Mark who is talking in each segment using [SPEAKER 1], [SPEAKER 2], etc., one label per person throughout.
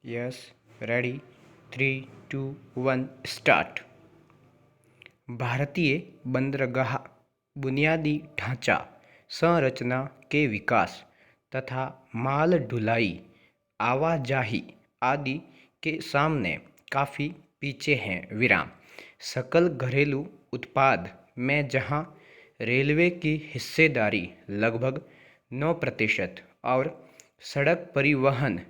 [SPEAKER 1] Yes, ready. 3, 2, 1 start. भारतीय बंदरगाह बुनियादी ढांचा संरचना के विकास तथा माल ढुलाई, आवाजाही आदि के सामने काफ़ी पीछे हैं। विराम। सकल घरेलू उत्पाद में जहां रेलवे की हिस्सेदारी लगभग 9% और सड़क परिवहन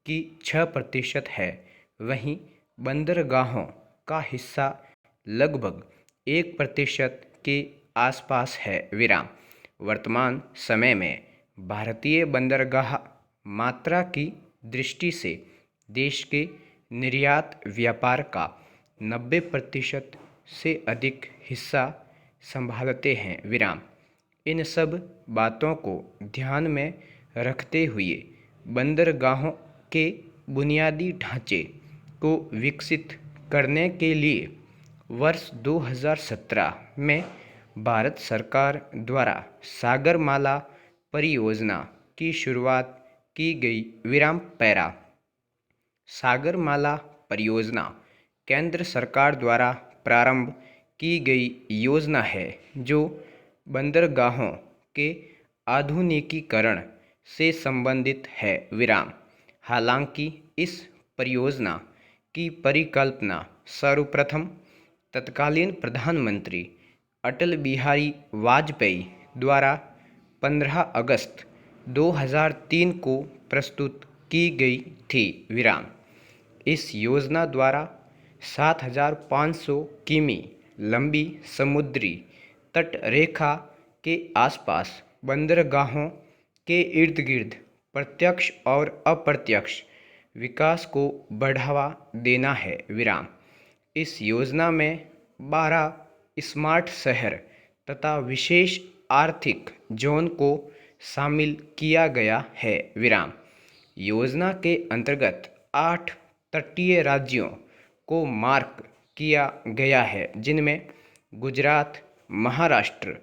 [SPEAKER 1] की 6% है, वहीं बंदरगाहों का हिस्सा लगभग 1% के आसपास है। विराम। वर्तमान समय में भारतीय बंदरगाह मात्रा की दृष्टि से देश के निर्यात व्यापार का 90% से अधिक हिस्सा संभालते हैं। विराम। इन सब बातों को ध्यान में रखते हुए बंदरगाहों के बुनियादी ढांचे को विकसित करने के लिए वर्ष 2017 में भारत सरकार द्वारा सागरमाला परियोजना की शुरुआत की गई। विराम। पैरा। सागरमाला परियोजना केंद्र सरकार द्वारा प्रारंभ की गई योजना है जो बंदरगाहों के आधुनिकीकरण से संबंधित है। विराम। हालांकि इस परियोजना की परिकल्पना सर्वप्रथम तत्कालीन प्रधानमंत्री अटल बिहारी वाजपेयी द्वारा 15 अगस्त 2003 को प्रस्तुत की गई थी। विराम। इस योजना द्वारा 7,500 किमी लंबी समुद्री तट रेखा के आसपास बंदरगाहों के इर्द गिर्द प्रत्यक्ष और अप्रत्यक्ष विकास को बढ़ावा देना है। विराम। इस योजना में 12 स्मार्ट शहर तथा विशेष आर्थिक जोन को शामिल किया गया है। विराम। योजना के अंतर्गत 8 तटीय राज्यों को मार्क किया गया है, जिनमें गुजरात, महाराष्ट्र,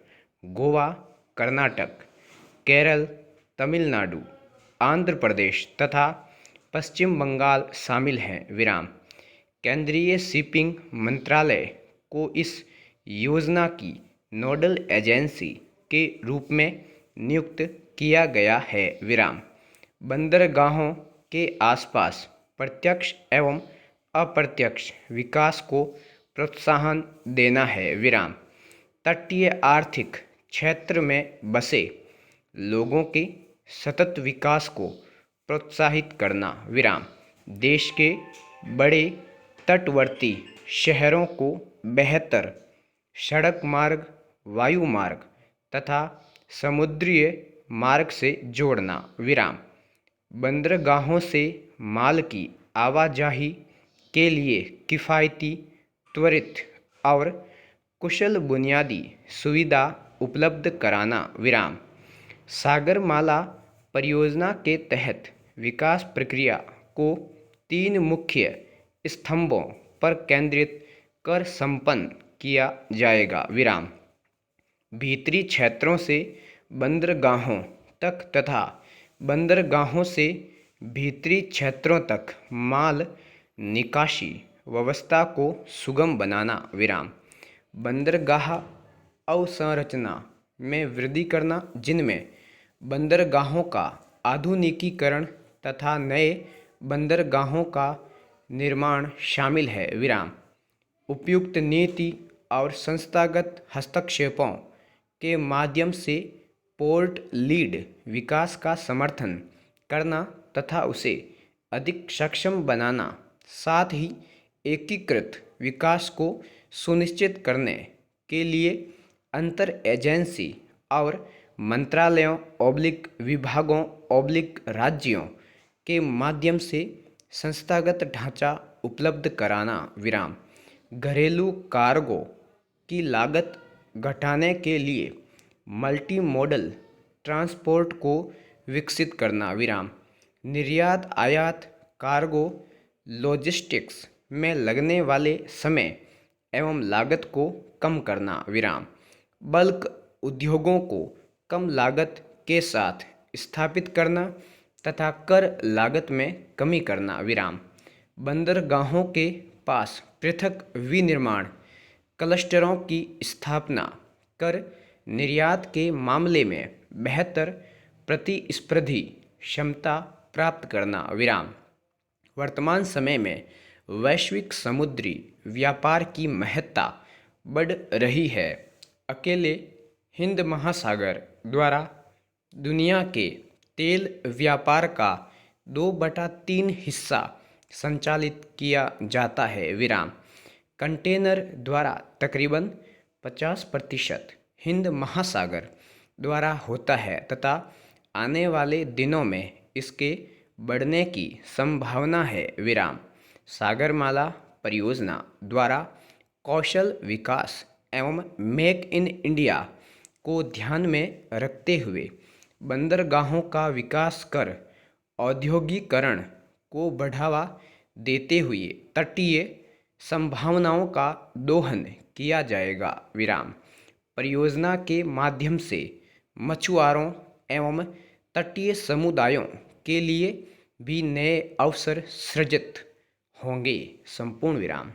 [SPEAKER 1] गोवा, कर्नाटक, केरल, तमिलनाडु, आंध्र प्रदेश तथा पश्चिम बंगाल शामिल हैं। विराम। केंद्रीय शिपिंग मंत्रालय को इस योजना की नोडल एजेंसी के रूप में नियुक्त किया गया है। विराम। बंदरगाहों के आसपास प्रत्यक्ष एवं अप्रत्यक्ष विकास को प्रोत्साहन देना है। विराम। तटीय आर्थिक क्षेत्र में बसे लोगों के सतत विकास को प्रोत्साहित करना। विराम। देश के बड़े तटवर्ती शहरों को बेहतर सड़क मार्ग, वायु मार्ग तथा समुद्रीय मार्ग से जोड़ना। विराम। बंदरगाहों से माल की आवाजाही के लिए किफ़ायती, त्वरित और कुशल बुनियादी सुविधा उपलब्ध कराना। विराम। सागरमाला परियोजना के तहत विकास प्रक्रिया को 3 मुख्य स्तंभों पर केंद्रित कर संपन्न किया जाएगा। विराम। भीतरी क्षेत्रों से बंदरगाहों तक तथा बंदरगाहों से भीतरी क्षेत्रों तक माल निकासी व्यवस्था को सुगम बनाना। विराम। बंदरगाह अवसंरचना में वृद्धि करना, जिनमें बंदरगाहों का आधुनिकीकरण तथा नए बंदरगाहों का निर्माण शामिल है। विराम। उपयुक्त नीति और संस्थागत हस्तक्षेपों के माध्यम से पोर्ट लीड विकास का समर्थन करना तथा उसे अधिक सक्षम बनाना, साथ ही एकीकृत विकास को सुनिश्चित करने के लिए अंतर एजेंसी और मंत्रालयों/विभागों/राज्यों के माध्यम से संस्थागत ढांचा उपलब्ध कराना। विराम। घरेलू कार्गो की लागत घटाने के लिए मल्टी मॉडल ट्रांसपोर्ट को विकसित करना। विराम। निर्यात आयात कार्गो लॉजिस्टिक्स में लगने वाले समय एवं लागत को कम करना। विराम। बल्क उद्योगों को कम लागत के साथ स्थापित करना तथा कर लागत में कमी करना विराम। बंदरगाहों के पास पृथक विनिर्माण क्लस्टरों की स्थापना कर निर्यात के मामले में बेहतर प्रतिस्पर्धी क्षमता प्राप्त करना विराम। वर्तमान समय में वैश्विक समुद्री व्यापार की महत्ता बढ़ रही है। अकेले हिंद महासागर द्वारा दुनिया के तेल व्यापार का 2/3 हिस्सा संचालित किया जाता है विराम। कंटेनर द्वारा तकरीबन 50% हिंद महासागर द्वारा होता है तथा आने वाले दिनों में इसके बढ़ने की संभावना है विराम। सागरमाला परियोजना द्वारा कौशल विकास एवं मेक इन इंडिया को ध्यान में रखते हुए बंदरगाहों का विकास कर औद्योगिकरण को बढ़ावा देते हुए तटीय संभावनाओं का दोहन किया जाएगा विराम। परियोजना के माध्यम से मछुआरों एवं तटीय समुदायों के लिए भी नए अवसर सृजित होंगे। संपूर्ण विराम।